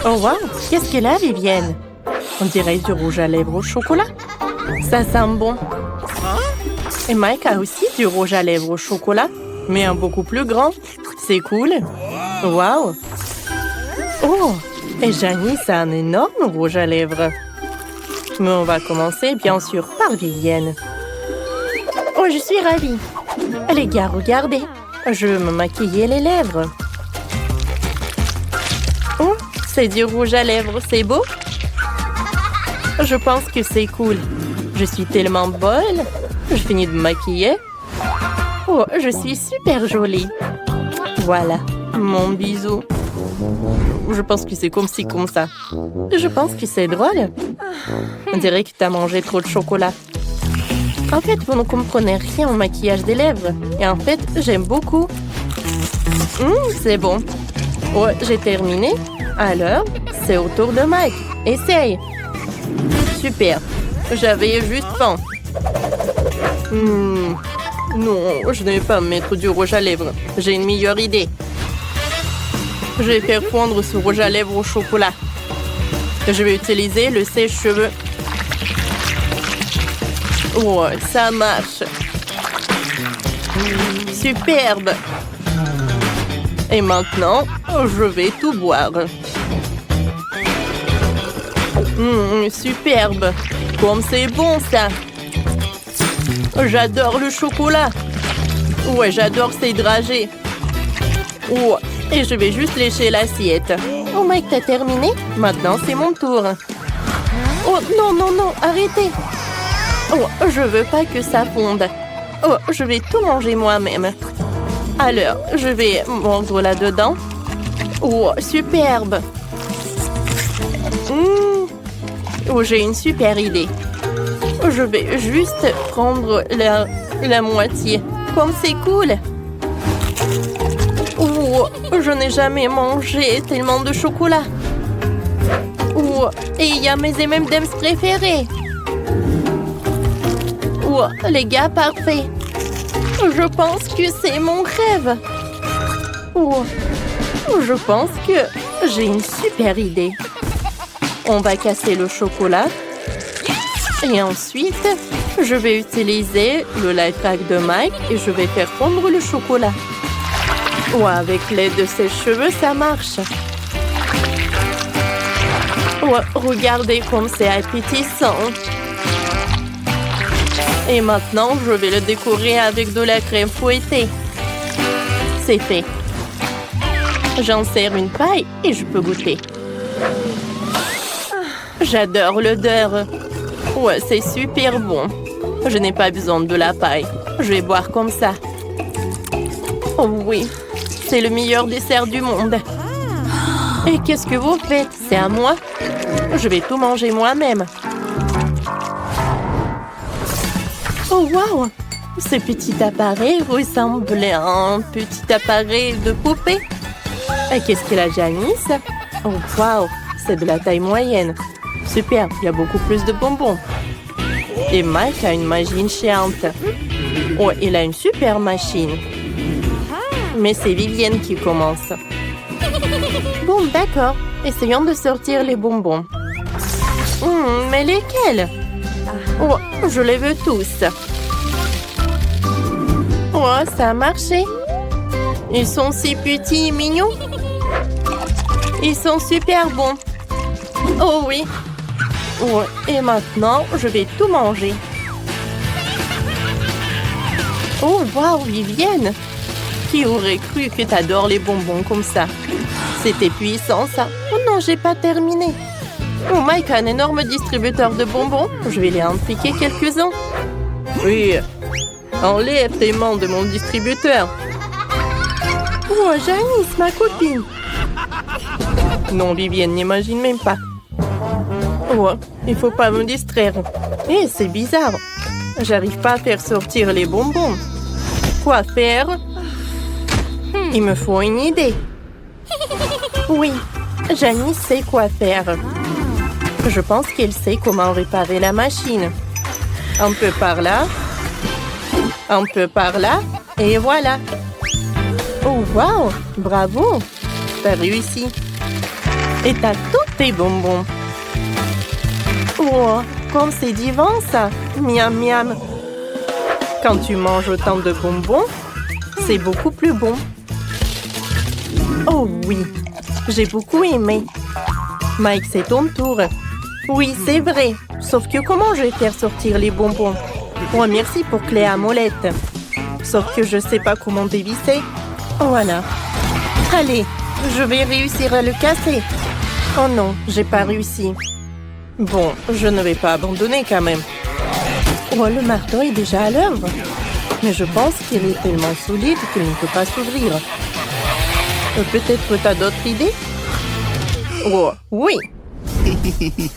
Oh wow, qu'est-ce qu'elle a, Vivienne? On dirait du rouge à lèvres au chocolat. Ça sent bon. Et Mike a aussi du rouge à lèvres au chocolat, mais un beaucoup plus grand. C'est cool. Wow. Oh, et Janice a un énorme rouge à lèvres. Mais on va commencer, bien sûr, par Vivienne. Oh, je suis ravie. Les gars, regardez. Je veux me maquiller les lèvres. Oh, c'est du rouge à lèvres, c'est beau? Je pense que c'est cool. Je suis tellement bonne. Je finis de me maquiller. Oh, je suis super jolie. Voilà, mon bisou. Je pense que c'est comme ci, comme ça. Je pense que c'est drôle. On dirait que tu as mangé trop de chocolat. En fait, vous ne comprenez rien au maquillage des lèvres. Et en fait, j'aime beaucoup. C'est bon. Oh, j'ai terminé. Alors, c'est au tour de Mike. Essaye. Super. J'avais juste faim. Non, je ne vais pas mettre du rouge à lèvres. J'ai une meilleure idée. Je vais faire fondre ce rouge à lèvres au chocolat. Je vais utiliser le sèche-cheveux. Oh, ça marche. Superbe. Et maintenant, je vais tout boire. Superbe. Comme c'est bon, ça. J'adore le chocolat. Ouais, j'adore ces dragées. Oh, et je vais juste lécher l'assiette. Oh, Mike, t'as terminé? Maintenant, c'est mon tour. Oh, non, non, non, arrêtez. Oh, je veux pas que ça fonde. Oh, je vais tout manger moi-même. Alors, je vais mordre là-dedans. Oh, superbe. Oh, j'ai une super idée. Je vais juste prendre la moitié. Comme c'est cool. Oh, je n'ai jamais mangé tellement de chocolat. Oh, et il y a mes M&M's préférés. Oh, les gars, parfait. Je pense que c'est mon rêve. Oh, je pense que j'ai une super idée. On va casser le chocolat. Et ensuite, je vais utiliser le life hack de Mike et je vais faire fondre le chocolat. Oh, avec l'aide de ses cheveux, ça marche. Oh, regardez comme c'est appétissant. Et maintenant, je vais le décorer avec de la crème fouettée. C'est fait. J'en sers une paille et je peux goûter. J'adore l'odeur. Ouais, c'est super bon. Je n'ai pas besoin de la paille. Je vais boire comme ça. Oh oui, c'est le meilleur dessert du monde. Et qu'est-ce que vous faites? C'est à moi? Je vais tout manger moi-même. Oh wow! Ce petit appareil ressemble à un petit appareil de poupée. Et qu'est-ce qu'elle a, Janice? Oh wow! C'est de la taille moyenne. Super, il y a beaucoup plus de bonbons. Et Mike a une machine géante. Oh, il a une super machine. Mais c'est Vivienne qui commence. Bon, d'accord. Essayons de sortir les bonbons. Mais lesquels? Oh, je les veux tous. Oh, ça a marché. Ils sont si petits et mignons. Ils sont super bons. Oh oui. Oh, et maintenant, je vais tout manger. Oh, waouh, Vivienne! Qui aurait cru que tu adores les bonbons comme ça? C'était puissant, ça. Oh non, j'ai pas terminé. Oh, Mike a un énorme distributeur de bonbons. Je vais les en piquer quelques-uns. Oui, enlève tes mains de mon distributeur. Oh, Janice, ma copine. Non, Vivienne, n'imagine même pas. Oh, il faut pas me distraire. Eh, c'est bizarre. J'arrive pas à faire sortir les bonbons. Quoi faire? Il me faut une idée. Oui, Janice sait quoi faire. Je pense qu'elle sait comment réparer la machine. Un peu par là. Un peu par là. Et voilà. Oh, wow! Bravo! T'as réussi. Et t'as tous tes bonbons. Oh, comme c'est divin ça. Miam miam. Quand tu manges autant de bonbons, c'est beaucoup plus bon. Oh oui, j'ai beaucoup aimé. Mike, c'est ton tour. Oui, c'est vrai. Sauf que comment je vais faire sortir les bonbons? Oh, merci pour clé à molette. Sauf que je sais pas comment dévisser. Voilà. Allez, je vais réussir à le casser. Oh non, j'ai pas réussi. Bon, je ne vais pas abandonner quand même. Oh, le marteau est déjà à l'œuvre. Mais je pense qu'il est tellement solide qu'il ne peut pas s'ouvrir. Peut-être que tu as d'autres idées? Oh, oui.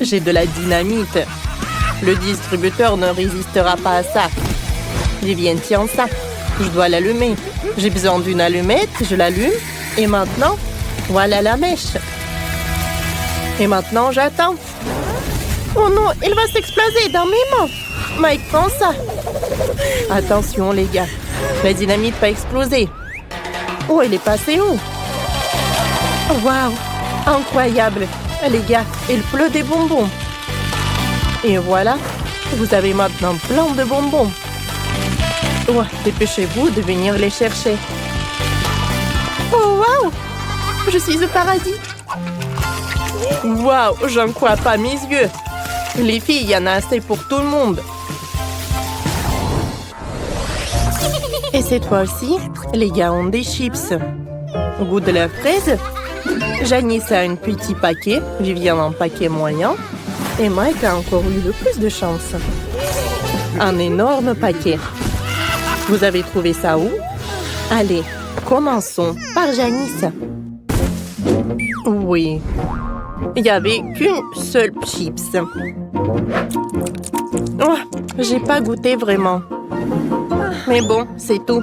J'ai de la dynamite. Le distributeur ne résistera pas à ça. Vivienne, tiens ça. Je dois l'allumer. J'ai besoin d'une allumette, je l'allume. Et maintenant, voilà la mèche. Et maintenant, j'attends. Oh non, il va s'exploser dans mes mains. Mike, prends ça. Attention, les gars. La dynamite va exploser. Oh, il est passé où? Waouh, incroyable. Les gars, il pleut des bonbons. Et voilà, vous avez maintenant plein de bonbons. Oh, dépêchez-vous de venir les chercher. Oh, waouh! Je suis au paradis. Waouh, j'en crois pas mes yeux. Les filles, il y en a assez pour tout le monde. Et cette fois-ci, les gars ont des chips. Au goût de la fraise, Janice a un petit paquet, Viviane un paquet moyen, et Mike a encore eu le plus de chance. Un énorme paquet. Vous avez trouvé ça où? Allez, commençons par Janice. Oui, il n'y avait qu'une seule chips. Oh, j'ai pas goûté vraiment. Mais bon, c'est tout.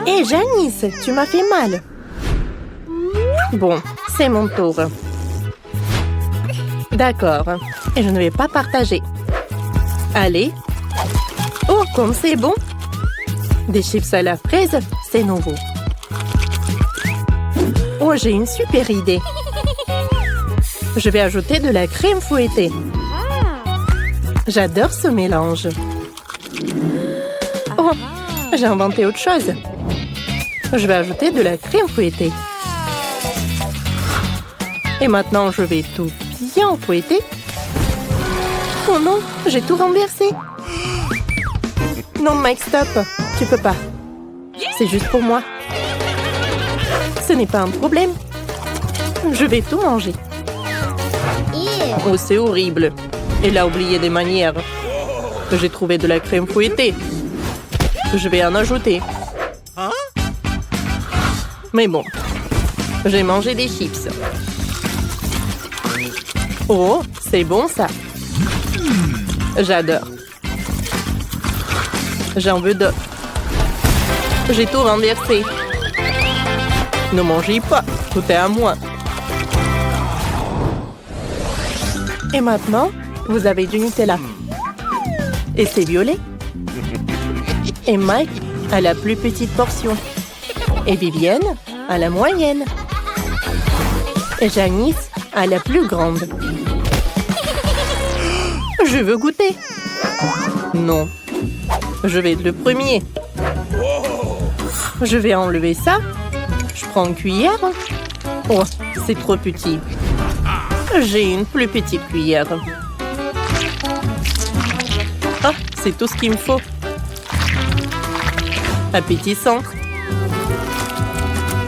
Hé, Janice, tu m'as fait mal. Bon, c'est mon tour. D'accord, et je ne vais pas partager. Allez. Oh, comme c'est bon. Des chips à la fraise, c'est nouveau. Oh, j'ai une super idée. Je vais ajouter de la crème fouettée. J'adore ce mélange. Oh, j'ai inventé autre chose. Je vais ajouter de la crème fouettée. Et maintenant, je vais tout bien fouetter. Oh non, j'ai tout renversé. Non, Mike, stop. Tu peux pas. C'est juste pour moi. Ce n'est pas un problème. Je vais tout manger. Oh, c'est horrible. Elle a oublié des manières. J'ai trouvé de la crème fouettée. Je vais en ajouter. Mais bon, j'ai mangé des chips. Oh, c'est bon ça. J'adore. J'en veux d'autres. J'ai tout renversé. Ne mangez pas, tout est à moi. Et maintenant, vous avez du Nutella. Et c'est violet. Et Mike a la plus petite portion. Et Vivienne a la moyenne. Et Janice a la plus grande. Je veux goûter. Non. Je vais être le premier. Je vais enlever ça. Je prends une cuillère. Oh, c'est trop petit. J'ai une plus petite cuillère. Ah, c'est tout ce qu'il me faut. Appétissant.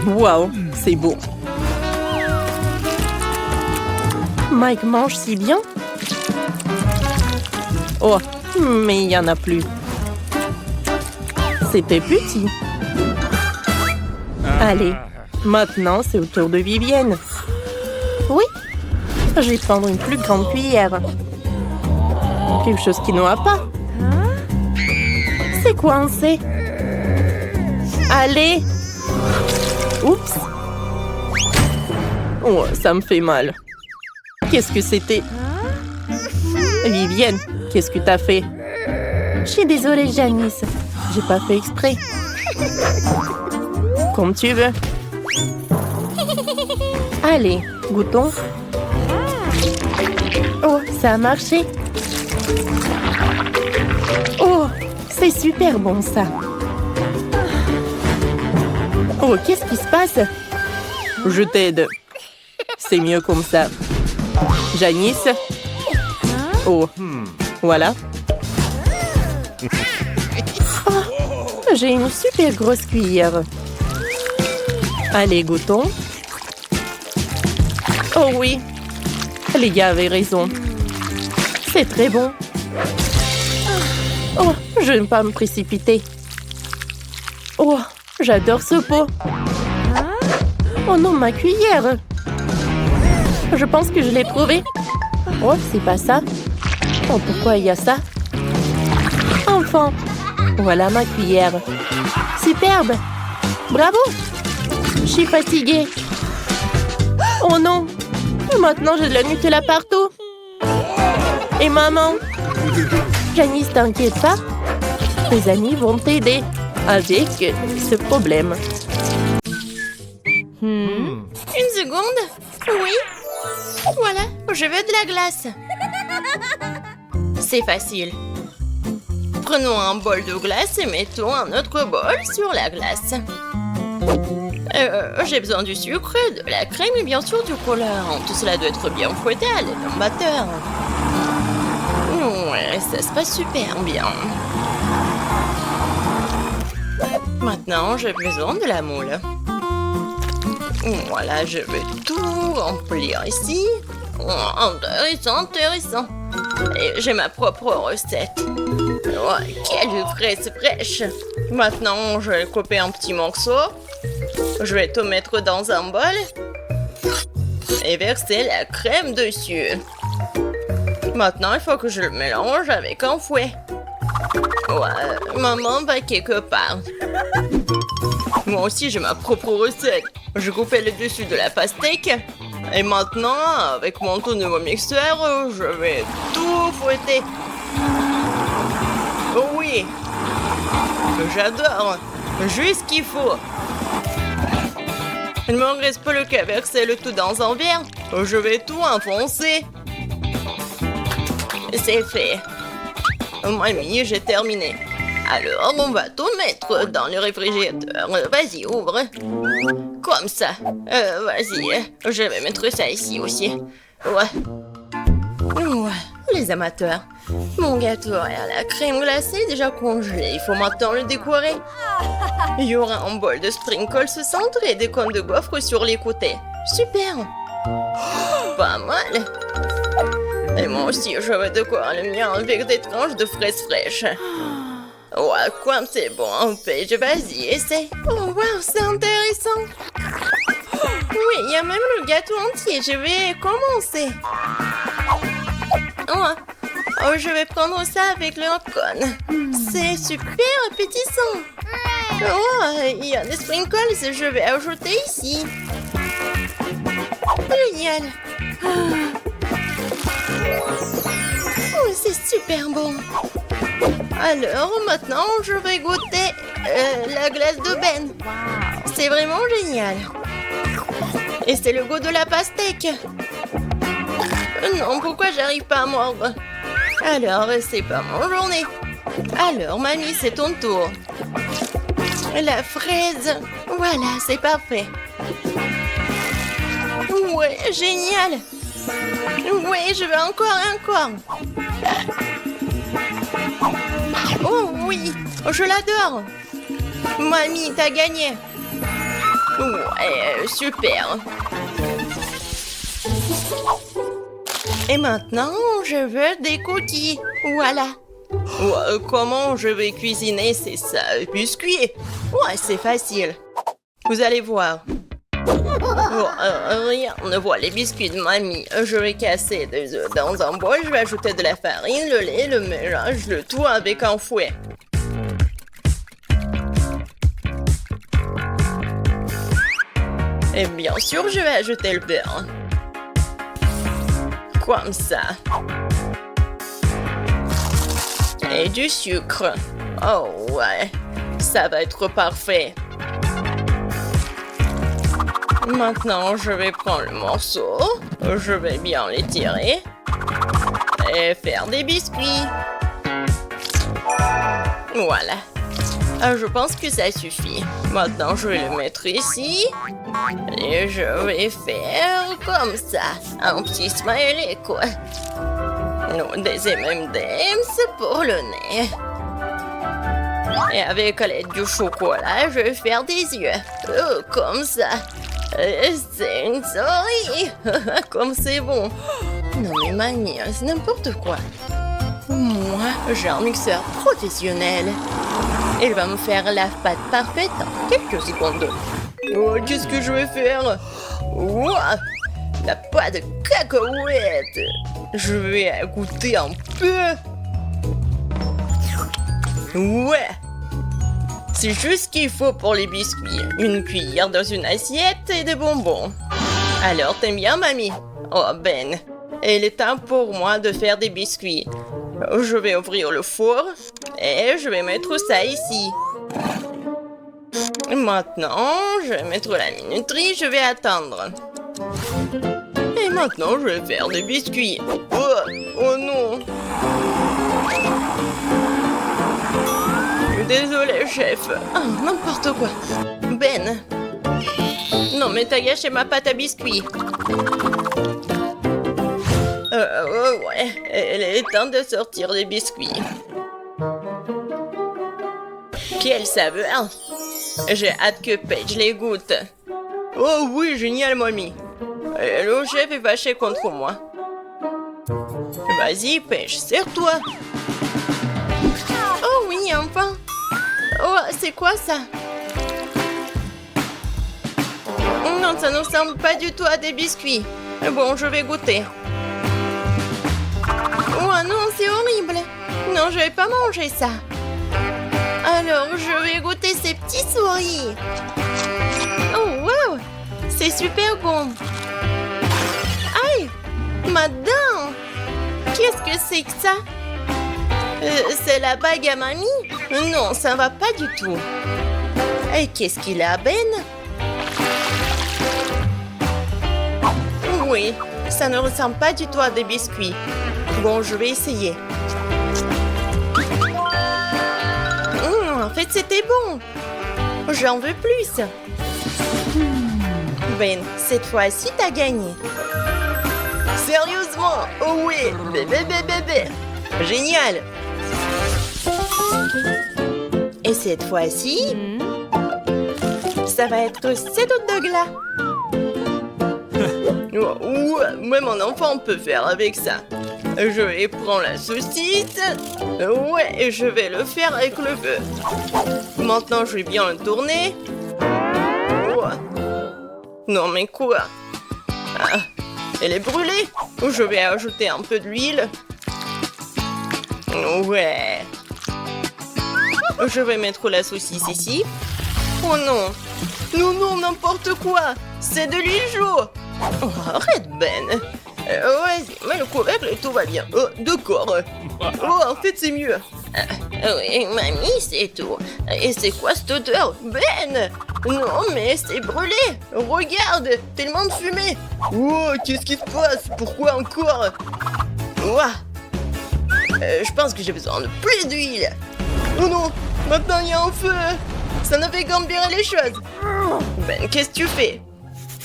Waouh, c'est beau. Mike mange si bien. Oh, mais il n'y en a plus. C'était petit. Allez, maintenant c'est au tour de Vivienne. Oui, je vais prendre une plus grande cuillère. Quelque chose qui ne va pas. C'est coincé. Allez. Oups. Oh, ça me fait mal. Qu'est-ce que c'était? Vivienne, qu'est-ce que t'as fait? Je suis désolée, Janice. J'ai pas fait exprès. Comme tu veux. Allez, Goûtons. Oh, ça a marché. Oh, c'est super bon ça. Oh, qu'est-ce qui se passe? Je t'aide. C'est mieux comme ça. Janice. Oh, voilà. Oh, j'ai une super grosse cuillère. Allez, goûtons. Oh oui, les gars avaient raison. C'est très bon. Oh, je ne vais pas me précipiter. Oh, j'adore ce pot. Oh non, ma cuillère. Je pense que je l'ai trouvé. Oh, c'est pas ça. Oh, pourquoi il y a ça? Enfin, voilà ma cuillère. Superbe. Bravo. Je suis fatiguée. Oh non. Maintenant, j'ai de la Nutella partout. Et maman? Janice, t'inquiète pas. Tes amis vont t'aider avec ce problème. Une seconde. Oui. Voilà, je veux de la glace. C'est facile. Prenons un bol de glace et mettons un autre bol sur la glace. J'ai besoin du sucre, de la crème et bien sûr du colorant. Tout cela doit être bien fouetté à l'aide d'un batteur. Ouais, ça se passe super bien. Maintenant, j'ai besoin de la moule. Voilà, je vais tout remplir ici. Intéressant, intéressant. Et j'ai ma propre recette. Ouais, quelle fraise fraîche. Maintenant, je vais couper en petits morceaux. Je vais tout mettre dans un bol. Et verser la crème dessus. Maintenant, il faut que je le mélange avec un fouet. Ouais, maman va quelque part. Moi aussi, j'ai ma propre recette. Je coupais le dessus de la pastèque. Et maintenant, avec mon tout nouveau mixeur, je vais tout fouetter. Oh oui, j'adore. Juste ce qu'il faut. Il ne me reste plus qu'à verser le tout dans un verre. Je vais tout enfoncer. C'est fait. Mamie, j'ai terminé. Alors, on va tout mettre dans le réfrigérateur. Vas-y, ouvre. Comme ça. Vas-y, je vais mettre ça ici aussi. Ouais. Les amateurs. Mon gâteau à la crème glacée est déjà congelé. Il faut maintenant le décorer. Il y aura un bol de sprinkles au centre et des cônes de gaufres sur les côtés. Super. Pas mal. Et moi aussi, je vais décorer le mien avec des tranches de fraises fraîches. Ouais, quoi, c'est bon, Paige, vas-y, essaie. Oh, wow, c'est intéressant. Oui, il y a même le gâteau entier, je vais commencer. Je vais prendre ça avec le cône. C'est super appétissant. Oh, il y a des sprinkles, je vais ajouter ici. Génial. Oh, c'est super bon. Alors, maintenant, je vais goûter la glace de Ben. C'est vraiment génial. Et c'est le goût de la pastèque. Non, pourquoi j'arrive pas à mordre? Alors, c'est pas mon journée. Alors, mamie, c'est ton tour. La fraise. Voilà, c'est parfait. Ouais, génial. Ouais, je veux encore et encore. Oh oui, je l'adore. Mamie, t'as gagné. Ouais, super. Et maintenant, je veux des cookies. Voilà. Ouais, comment je vais cuisiner ces biscuits? Ouais, c'est facile. Vous allez voir. Rien ne voit les biscuits de mamie. Je vais casser des œufs dans un bol. Je vais ajouter de la farine, le lait, le mélange, le tout avec un fouet. Et bien sûr, je vais ajouter le beurre. Comme ça. Et du sucre. Oh ouais, ça va être parfait. Maintenant, je vais prendre le morceau. Je vais bien l'étirer. Et faire des biscuits. Voilà. Je pense que ça suffit. Maintenant, je vais le mettre ici. Et je vais faire comme ça. Un petit smiley, quoi. Non, des M&M's pour le nez. Et avec l'aide du chocolat, je vais faire des yeux. Oh, comme ça. C'est une souris. Comme c'est bon. Non mais mamie, c'est n'importe quoi. Moi, j'ai un mixeur professionnel. Il va me faire la pâte parfaite en quelques secondes. Oh, qu'est-ce que je vais faire? Ouah, la pâte de cacahuètes. Je vais goûter un peu. Ouais. C'est juste ce qu'il faut pour les biscuits. Une cuillère dans une assiette et des bonbons. Alors, t'aimes bien, mamie? Oh, Ben. Il est temps pour moi de faire des biscuits. Je vais ouvrir le four et je vais mettre ça ici. Maintenant, je vais mettre la minuterie, je vais attendre. Et maintenant, je vais faire des biscuits. Oh non! Désolé, chef. Oh, n'importe quoi. Ben. Non, mais t'as gâché ma pâte à biscuits. Ouais, il est temps de sortir les biscuits. Quelle saveur! J'ai hâte que Paige les goûte. Oh oui, génial, mamie. Le chef est fâché contre moi. Vas-y, Paige, serre-toi. Oh oui, enfin. Oh, c'est quoi ça? Non, ça ne ressemble pas du tout à des biscuits. Bon, je vais goûter. Oh non, c'est horrible. Non, je vais pas manger ça. Alors, je vais goûter ces petits souris. Oh, wow. C'est super bon. Aïe, ma dent. Qu'est-ce que c'est que ça? C'est la bague à mamie? Non, ça va pas du tout. Et qu'est-ce qu'il a, Ben? Oui, ça ne ressemble pas du tout à des biscuits. Bon, je vais essayer. En fait, c'était bon. J'en veux plus. Ben, cette fois-ci, t'as gagné. Sérieusement? Oh oui, bébé. Génial. Et cette fois-ci, ça va être 7 autres de glas. Ouais, mon enfant peut faire avec ça. Je vais prendre la saucisse. Ouais, et je vais le faire avec le feu. Maintenant, je vais bien le tourner. Non, mais quoi? Ah, elle est brûlée. Je vais ajouter un peu d'huile. Ouais. Je vais mettre la saucisse ici. Oh non. Non, n'importe quoi. C'est de l'huile chaude. Oh, arrête, Ben. Vas-y, mets le couvercle et tout va bien. Oh, d'accord. Oh, en fait, c'est mieux. Oui, mamie, c'est tout. Et c'est quoi cette odeur? Ben! Non, mais c'est brûlé. Regarde, tellement de fumée. Oh, qu'est-ce qui se passe? Pourquoi encore? Ouah. Je pense que j'ai besoin de plus d'huile. Oh non, maintenant il y a un feu. Ça ne fait qu'empirer les choses. Ben, qu'est-ce que tu fais?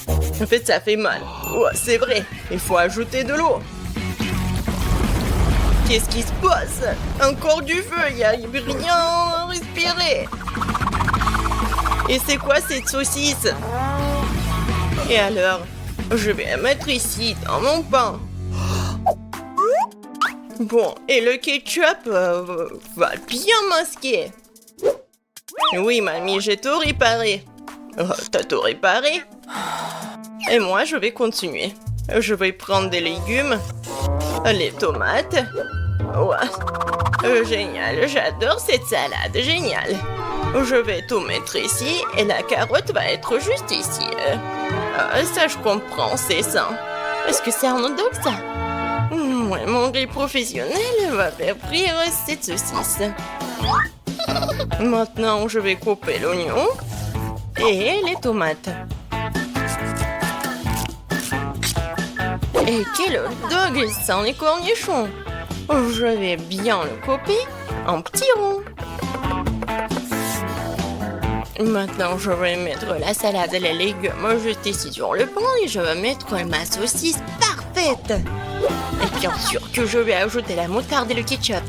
En fait, ça fait mal. Oh, c'est vrai, il faut ajouter de l'eau. Qu'est-ce qui se passe? Encore du feu, il n'y a rien à respirer. Et c'est quoi cette saucisse? Et alors? Je vais la mettre ici, dans mon pain. Bon, et le ketchup va bien masquer. Oui, mamie, j'ai tout réparé. Oh, t'as tout réparé? Et moi, je vais continuer. Je vais prendre des légumes, les tomates. Ouais. Génial, j'adore cette salade, génial. Je vais tout mettre ici et la carotte va être juste ici. Ça, je comprends, c'est ça. Est-ce que c'est un hot dog, ça? Ouais, mon grill professionnel va faire frire cette saucisse. Maintenant, je vais couper l'oignon et les tomates. Et quel hot dog sans les cornichons! Je vais bien le couper en petits ronds. Maintenant, je vais mettre la salade et les légumes juste ici sur le pain et je vais mettre ma saucisse parfaite. Et bien sûr que je vais ajouter la moutarde et le ketchup.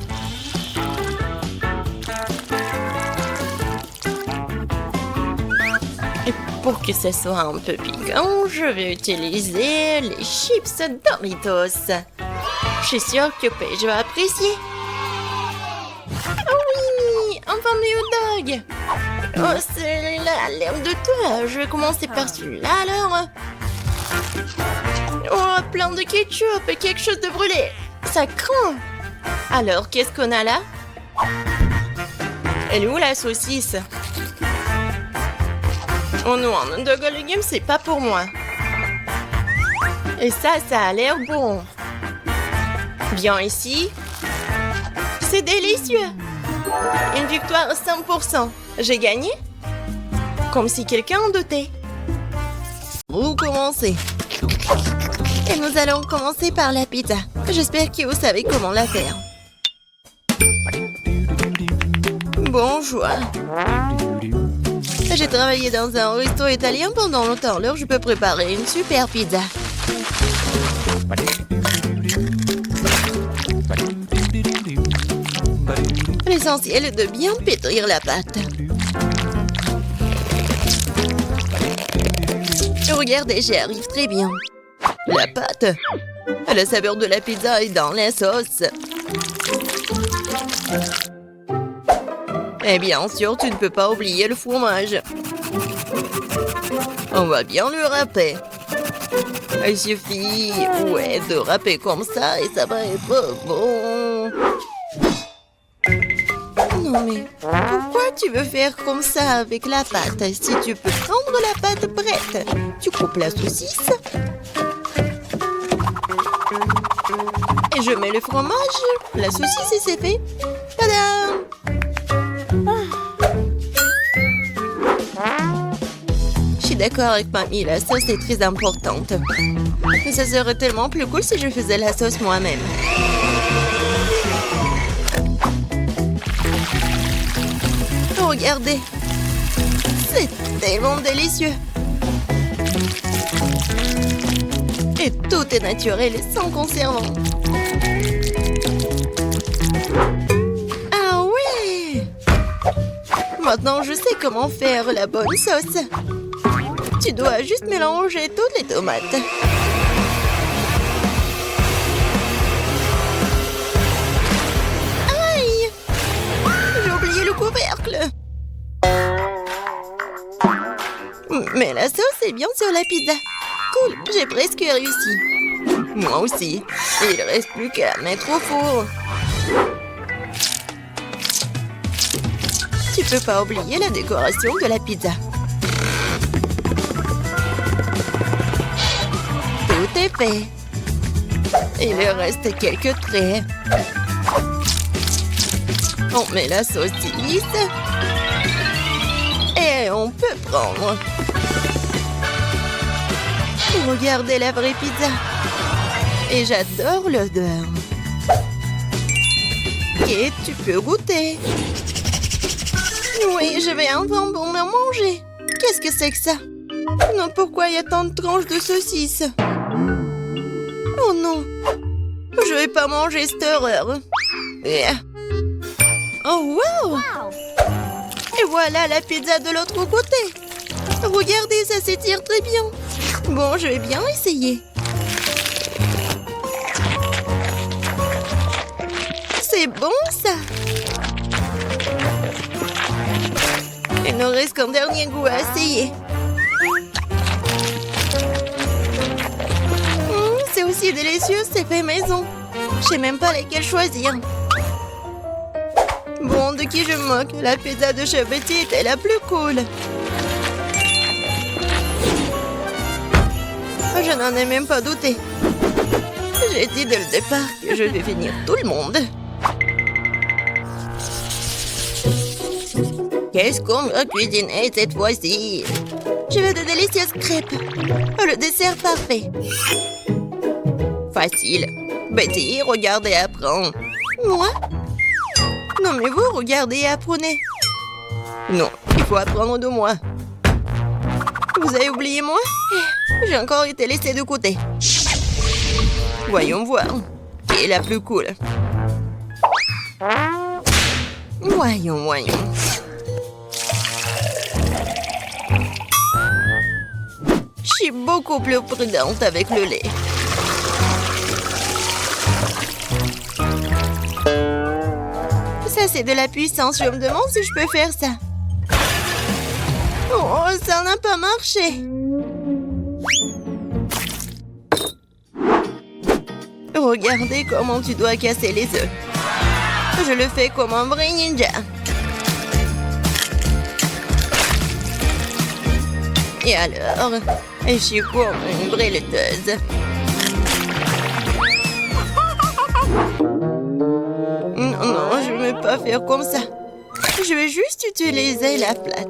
Et pour que ce soit un peu piquant, je vais utiliser les chips Doritos. Je suis sûre que Paige va apprécier. Oh oui, un fameux hot dog. Oh, celui-là a l'air de toi. Je vais commencer par celui-là alors. Oh, plein de ketchup et quelque chose de brûlé. Ça craint. Alors, qu'est-ce qu'on a là? Elle est où la saucisse? Oh non, un hot dog aux légumes, c'est pas pour moi. Et ça a l'air bon. Viens ici. C'est délicieux. Une victoire 100%. J'ai gagné? Comme si quelqu'un en doutait. Vous commencez. Et nous allons commencer par la pizza. J'espère que vous savez comment la faire. Bonjour. J'ai travaillé dans un resto italien pendant longtemps, alors je peux préparer une super pizza. L'essentiel est de bien pétrir la pâte. Regardez, j'y arrive très bien. La pâte, la saveur de la pizza est dans la sauce. Et bien sûr, tu ne peux pas oublier le fromage. On va bien le râper. Il suffit, de râper comme ça et ça va être bon. Non mais, pourquoi tu veux faire comme ça avec la pâte? Si tu peux prendre la pâte prête, tu coupes la saucisse. Et je mets le fromage, la saucisse et c'est fait. Tadam! Je suis d'accord avec mamie, la sauce est très importante. Mais ça serait tellement plus cool si je faisais la sauce moi-même. Regardez, c'est tellement délicieux. Et tout est naturel et sans conservant. Ah ouais! Maintenant, je sais comment faire la bonne sauce. Tu dois juste mélanger toutes les tomates. Aïe! J'ai oublié le couvercle. Mais la sauce est bien sur la pizza. Cool, j'ai presque réussi. Moi aussi. Il ne reste plus qu'à mettre au four. Tu peux pas oublier la décoration de la pizza. Tout est fait. Il reste quelques traits. On met la saucisse. Et on peut prendre. Regardez la vraie pizza. Et j'adore l'odeur. Et tu peux goûter. Oui, je vais enfin pour me manger. Qu'est-ce que c'est que ça? Non, pourquoi il y a tant de tranches de saucisses? Oh non. Je vais pas manger cette horreur. Oh wow! Et voilà la pizza de l'autre côté. Regardez, ça s'étire très bien. Bon, je vais bien essayer. C'est bon, ça. Il ne reste qu'un dernier goût à essayer. C'est aussi délicieux, c'est fait maison. Je sais même pas lesquels choisir. Bon, de qui je me moque? La pizza de Chef Betty était la plus cool. Je n'en ai même pas douté. J'ai dit dès le départ que je vais finir tout le monde. Qu'est-ce qu'on va cuisiner cette fois-ci? Je veux de délicieuses crêpes. Le dessert parfait. Facile. Betty, regarde et apprends. Moi? Non, mais vous, regardez et apprenez. Non, il faut apprendre de moi. Vous avez oublié moi? J'ai encore été laissée de côté. Voyons voir. Qui est la plus cool? Voyons. Je suis beaucoup plus prudente avec le lait. Ça, c'est de la puissance. Je me demande si je peux faire ça. Oh, ça n'a pas marché. Regardez comment tu dois casser les œufs. Je le fais comme un vrai ninja. Et alors, je suis comme une vraie laiteuse. Non, je ne vais pas faire comme ça. Je vais juste utiliser la plate.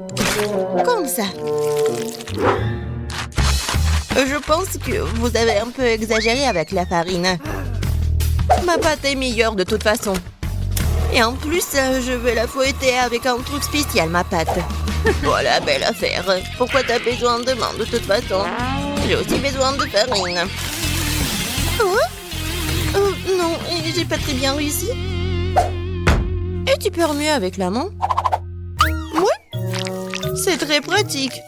Comme ça. Je pense que vous avez un peu exagéré avec la farine. Ma pâte est meilleure de toute façon. Et en plus, je vais la fouetter avec un truc spécial, ma pâte. Voilà, belle affaire. Pourquoi t'as besoin de main de toute façon? J'ai aussi besoin de farine. Oh? Non, j'ai pas très bien réussi. Et tu peux remuer avec la main? Oui. C'est très pratique.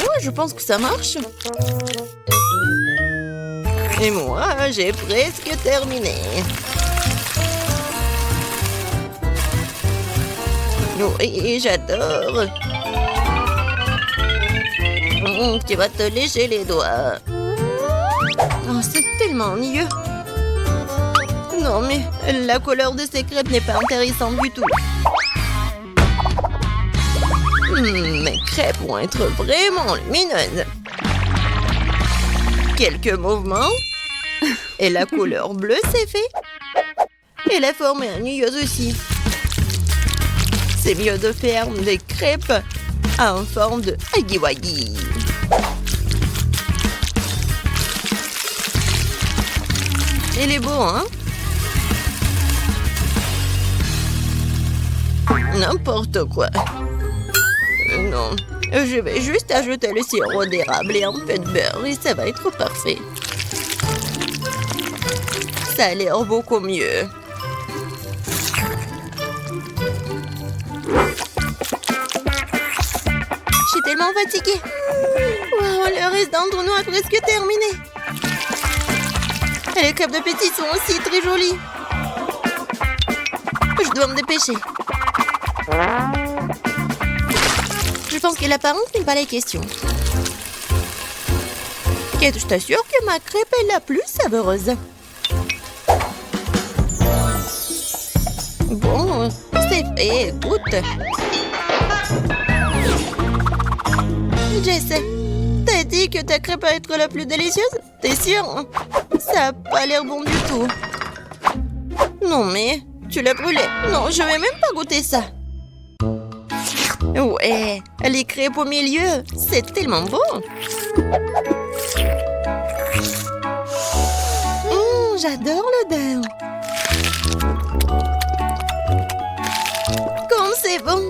Ouais, je pense que ça marche. Et moi, j'ai presque terminé. Oui, j'adore. Tu vas te lécher les doigts. Oh, c'est tellement ennuyeux. Non, mais la couleur de ces crêpes n'est pas intéressante du tout. Mes crêpes vont être vraiment lumineuses. Quelques mouvements. Et la couleur bleue, c'est fait. Et la forme est ennuyeuse aussi. C'est mieux de faire des crêpes en forme de huggy-wuggy. Il est beau, hein? N'importe quoi. Non, je vais juste ajouter le sirop d'érable et un peu de beurre et ça va être parfait. Ça a l'air beaucoup mieux. Je suis tellement fatiguée. Wow, le reste d'entre nous a presque terminé. Et les crêpes de Betty sont aussi très jolies. Je dois me dépêcher. Je pense que l'apparence n'est pas la question. Kate, je t'assure que ma crêpe est la plus savoureuse. Bon, c'est fait, écoute. Jess, t'as dit que ta crêpe va être la plus délicieuse? T'es sûre? Ça a pas l'air bon du tout. Non mais, tu l'as brûlé. Non, je vais même pas goûter ça. Ouais, les crêpes au milieu, c'est tellement beau. J'adore l'odeur. Comme c'est bon.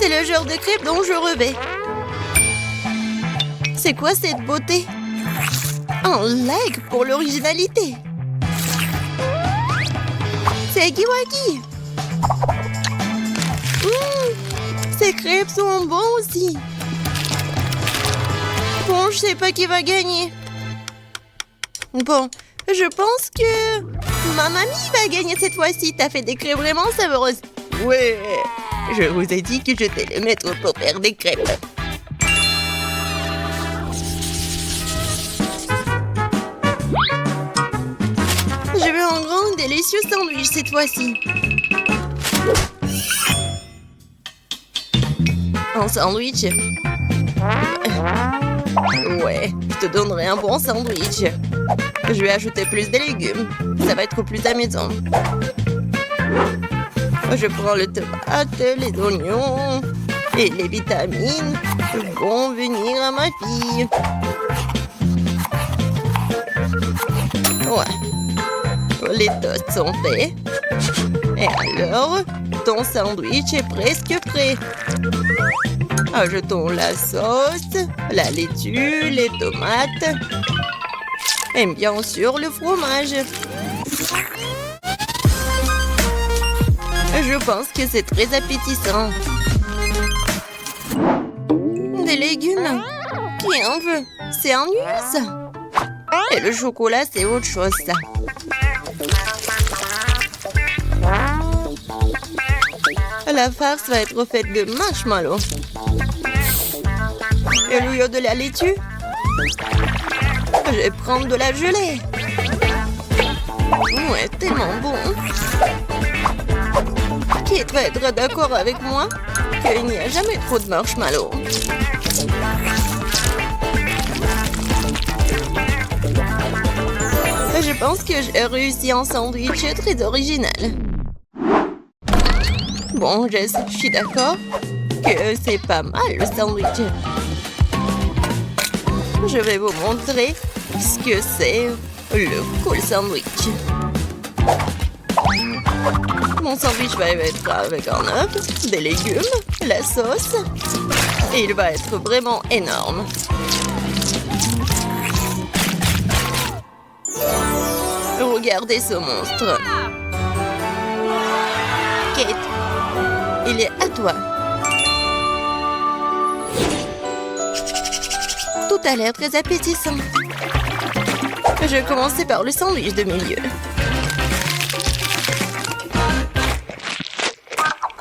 C'est le genre de crêpe dont je rêvais. C'est quoi cette beauté? Un like pour l'originalité. C'est huggy-wuggy. Ces crêpes sont bons aussi. Bon, je sais pas qui va gagner. Bon, je pense que ma mamie va gagner cette fois-ci. T'as fait des crêpes vraiment savoureuses. Ouais, je vous ai dit que j'étais le maître pour faire des crêpes. Je veux un grand et délicieux sandwich cette fois-ci. Un sandwich? Ouais, je te donnerai un bon sandwich. Je vais ajouter plus de légumes. Ça va être plus amusant. Je prends le tomate, les oignons et les vitamines. Bon venir à ma fille. Ouais. Les toasts sont faits. Et alors, ton sandwich est presque prêt. Ajoutons la sauce, la laitue, les tomates et bien sûr le fromage. Je pense que c'est très appétissant. Des légumes? Qui en veut? C'est ennuyeux ça. Et le chocolat, c'est autre chose ça. La farce va être faite de marshmallows. Et au lieu de la laitue, je vais prendre de la gelée. Ouais, tellement bon. Qui va être d'accord avec moi qu'il n'y a jamais trop de marshmallows? Je pense que j'ai réussi un sandwich très original. Bon, je suis d'accord que c'est pas mal le sandwich. Je vais vous montrer ce que c'est le cool sandwich. Mon sandwich va être avec un œuf, des légumes, la sauce. Et il va être vraiment énorme. Regardez ce monstre. Kate, il est à toi. Tout a l'air très appétissant. Je vais commencer par le sandwich de milieu.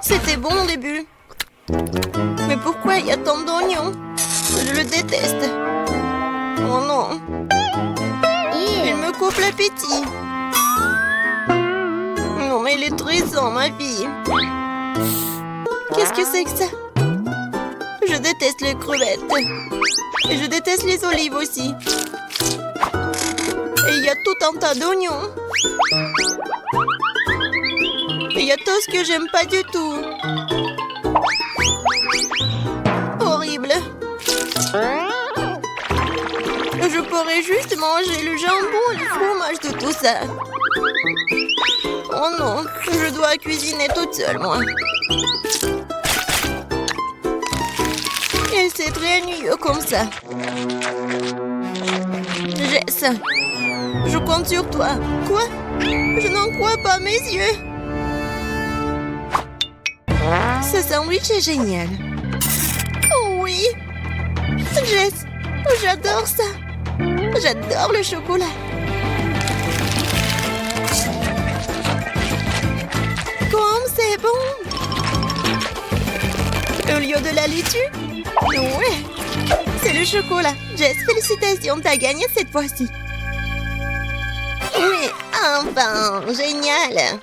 C'était bon au début. Mais pourquoi il y a tant d'oignons? Je le déteste. Oh non. Il me coupe l'appétit. Non mais il est trésor, ma fille. Qu'est-ce que c'est que ça? Je déteste les crevettes. Et je déteste les olives aussi. Et il y a tout un tas d'oignons. Et il y a tout ce que j'aime pas du tout. Horrible. Je pourrais juste manger le jambon et le fromage de tout ça. Oh non, je dois cuisiner toute seule, moi. Et c'est très ennuyeux comme ça. Jess, je compte sur toi. Quoi? Je n'en crois pas mes yeux. Ce sandwich est génial. Oh oui. Jess, j'adore ça. J'adore le chocolat. Comme c'est bon. Au lieu de la laitue? Ouais. C'est le chocolat. Jess, félicitations, t'as gagné cette fois-ci. Oui, enfin, génial.